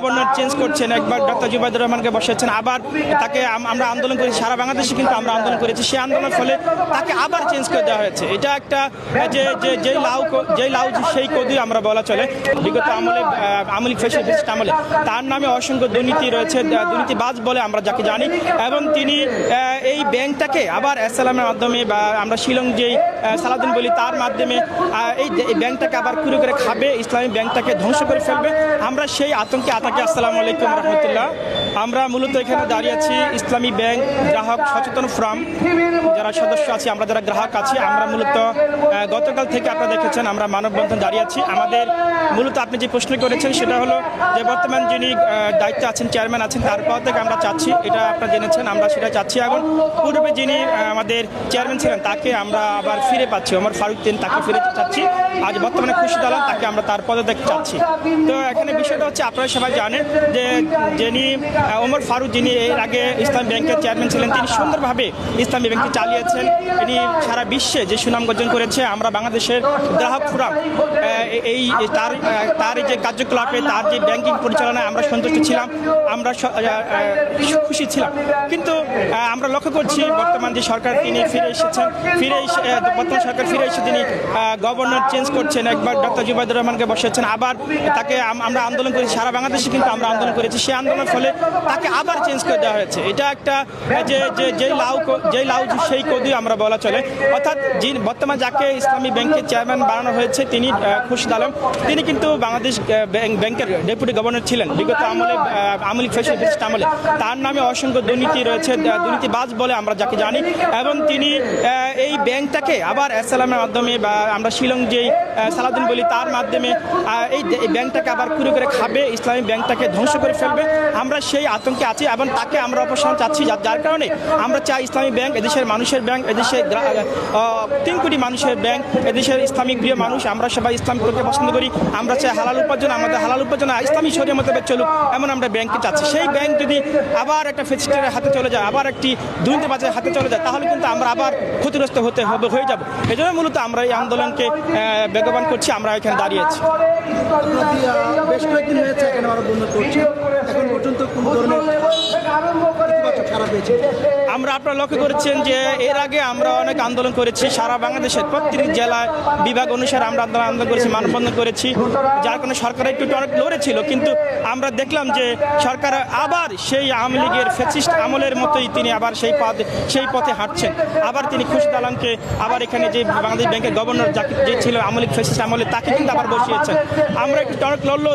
Governor change করছেন, একবার doctor Zubaidur রহমানকে বসাচ্ছেন, আবার তাকে আমরা আন্দোলন করেছি, সারা বাংলাদেশে কিন্তু আমরা আন্দোলন করেছি। সেই আন্দোলনের ফলে তাকে আবার চেঞ্জ করে দেওয়া হয়েছে। এটা একটা যেই লাউ সেই কদুই আমরা বলা চলে। বিগত আমলে ফ্যাসিস্ট আমলে তার নামে অসংখ্য দুর্নীতি রয়েছে, দুর্নীতিবাজ বলে আমরা যাকে জানি, এবং তিনি এই ব্যাংকটাকে আবার এসএলএমের মাধ্যমে বা আমরা শিলং যেই সালাউদ্দিন বলি তার মাধ্যমে এই ব্যাংকটাকে আবার কুড়ে করে খাবে, ইসলামী ব্যাংকটাকে ধ্বংস করে ফেলবে। আমরা সেই আতঙ্কে আসসালামু আলাইকুম রহমতুল্লাহ। আমরা মূলত এখানে দাঁড়িয়ে আছি ইসলামী ব্যাংক গ্রাহক সচেতন ফোরাম যারা সদস্য আছি, আমরা যারা গ্রাহক আছি, আমরা মূলত গতকাল থেকে আপনারা দেখেছেন আমরা মানববন্ধন দাঁড়িয়ে আছি। আমাদের মূলত আপনি যে প্রশ্ন করেছেন সেটা হলো যে বর্তমান যিনি দায়িত্বে আছেন, চেয়ারম্যান আছেন, তার পর থেকে আমরা চাচ্ছি, এটা আপনারা জেনেছেন, আমরা সেটা চাচ্ছি। এখন পূর্বে যিনি আমাদের চেয়ারম্যান ছিলেন তাকে আমরা আবার ফিরে পাচ্ছি, ওমর ফারুক তাকে ফিরে চাচ্ছি। আজ বর্তমানে খুরশিদ আলম তাকে আমরা তার পদত্যাগ চাচ্ছি। তো এখানে বিষয়টা হচ্ছে আপনারা সবাই জানেন যে যিনি ওমর ফারুক, যিনি এর আগে ইসলামী ব্যাংকের চেয়ারম্যান ছিলেন, তিনি সুন্দরভাবে ইসলামী ব্যাংকটি চালিয়েছেন। তিনি সারা বিশ্বে যে সুনাম অর্জন করেছে। আমরা বাংলাদেশের গ্রাহক ফোরাম এই তার যে কার্যকলাপে, তার যে ব্যাংকিং পরিচালনায় আমরা সন্তুষ্ট ছিলাম, আমরা খুশি ছিলাম। কিন্তু আমরা লক্ষ্য করছি বর্তমান যে সরকার তিনি বর্তমান সরকার ফিরে এসে তিনি গভর্নর চেঞ্জ করছেন, একবার ডক্টর জুবাইদুর রহমানকে বসাচ্ছেন, আবার তাকে আমরা আন্দোলন করেছি, সারা বাংলাদেশে কিন্তু আমরা আন্দোলন করেছি। সেই আন্দোলনের ফলে তাকে আবার চেঞ্জ করে দেওয়া হয়েছে। এটা একটা যেই লাউ সেই কদুই আমরা বলা চলে। অর্থাৎ বর্তমান যাকে ইসলামী ব্যাংকের চেয়ারম্যান বানানো হয়েছে তিনি খুরশিদ আলম, তিনি কিন্তু বাংলাদেশ ব্যাংকের ডেপুটি গভর্নর ছিলেন বিগত আমলে ফ্যাসিস্ট আমলে। তার নামে অসংখ্য দুর্নীতি রয়েছে, দুর্নীতিবাজ বলে আমরা যাকে জানি, এবং তিনি এই ব্যাংকটাকে আবার এসএলএমের মাধ্যমে বা আমরা শিলং যেই সালাউদ্দিন বলি তার মাধ্যমে এই ব্যাংকটাকে আবার কুড়ে করে খাবে, ইসলামী ব্যাংকটাকে ধ্বংস করে ফেলবে। আমরা সেই আতঙ্কে আছি এবং তাকে আমরা অপসারণ চাচ্ছি। যার কারণে আমরা চাই ইসলামী ব্যাংক এদেশের মানুষের ব্যাংক, এদেশের 3 কোটি মানুষের ব্যাংক, এদেশের ইসলামিক প্রিয় মানুষ, আমরা সবাই ইসলামকে পছন্দ করি। আমরা চাই হালাল উপার্জন, আমাদের হালাল উপার্জন ইসলামী শরীয়ত মোতাবেক চলুক, এমন আমরা ব্যাংকে চাচ্ছি। সেই ব্যাংক যদি আবার একটা ফেসিস্টের হাতে চলে যায়, আবার একটি দুর্নীতিবাজের হাতে চলে যায়, তাহলে কিন্তু আমরা আবার ক্ষতিগ্রস্ত হয়ে যাব। এই জন্য মূলত আমরা এই আন্দোলনকে বেগবান করছি, আমরা এখানে দাঁড়িয়েছি। বেশ কয়েকদিন হয়েছে এখানে মানববন্ধন করছি, এখন পর্যন্ত কোন ধরনের খারাপ হয়েছে? আপনারা লক্ষ্য করেছেন যে এর আগে আমরা অনেক আন্দোলন করেছি, সারা বাংলাদেশের প্রত্যেক জেলায় বিভাগ অনুসারে আমরা আন্দোলন করেছি, মানববন্ধন করেছি, যার কারণে সরকার একটু অনেক লড়েছিল। কিন্তু আমরা দেখলাম যে সরকার আবার সেই আওয়ামী লীগের ফ্যাসিস্ট আমলের মতোই তিনি আবার সেই পথে হাঁটছেন। আবার তিনি খুরশিদ আলমকে আবার এখানে যে বাংলাদেশ ব্যাংকের গভর্নর যে ছিল আওয়ামী লীগ ফ্যাসিস্ট আমলে, তাকে কিন্তু আবার বসিয়েছেন। আমরা একটু অনেক লড়লেও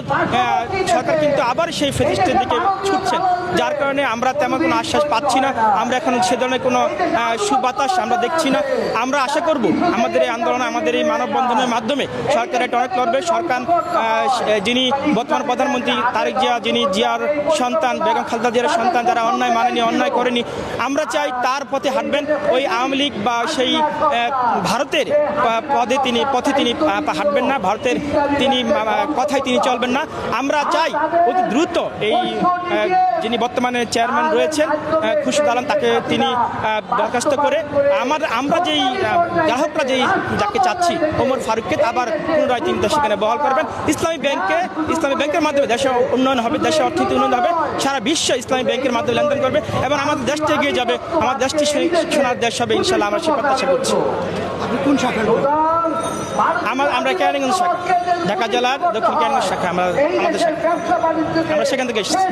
সরকার কিন্তু আবার সেই ফ্যাসিস্টের দিকে ছুটছেন, যার কারণে আমরা তেমন কোনো আশ্বাস পাচ্ছি না। আমরা এখন সে ধরনের কোনো সুবাতাস আমরা দেখছি না। আমরা আশা করব আমাদের এই আন্দোলন, আমাদের এই মানববন্ধনের মাধ্যমে সরকার একটা অনেক লড়বে। সরকার যিনি বর্তমান প্রধানমন্ত্রী তারেক জিয়া, যিনি জিয়ার সন্তান, বেগম খালেদা জিয়ার সন্তান, যারা অন্যায় মানেনি, অন্যায় করেনি, আমরা চাই তার পথে হাঁটবেন। ওই আওয়ামী লীগ বা সেই ভারতের পথে তিনি হাঁটবেন না, ভারতের তিনি কথায় তিনি চলবেন না। আমরা চাই অতি দ্রুত এই যিনি বর্তমানে চেয়ারম্যান রয়েছেন খুরশিদ আলম, তাকে তিনি বরখাস্ত করে আমরা যেই গ্রাহকরা যাকে চাচ্ছি ওমর ফারুককে আবার পুনরায় তিনি সেখানে বহাল করবেন। ইসলামী ব্যাংকের মাধ্যমে দেশের উন্নয়ন হবে, দেশের অর্থনীতি উন্নয়ন হবে, সারা বিশ্ব ইসলামী ব্যাংকের মাধ্যমে লেনদেন করবে এবং আমাদের দেশটি এগিয়ে যাবে, আমার দেশটি সোনার দেশ হবে ইনশাল্লাহ। আমরা সে প্রত্যাশা করছি। আপনি কোন শাখার? আমরা কেরানীগঞ্জ শাখা, ঢাকা জেলার দক্ষিণ কেরানীগঞ্জ শাখা, আমাদের শাখা, আমরা সেখান থেকে এসেছি।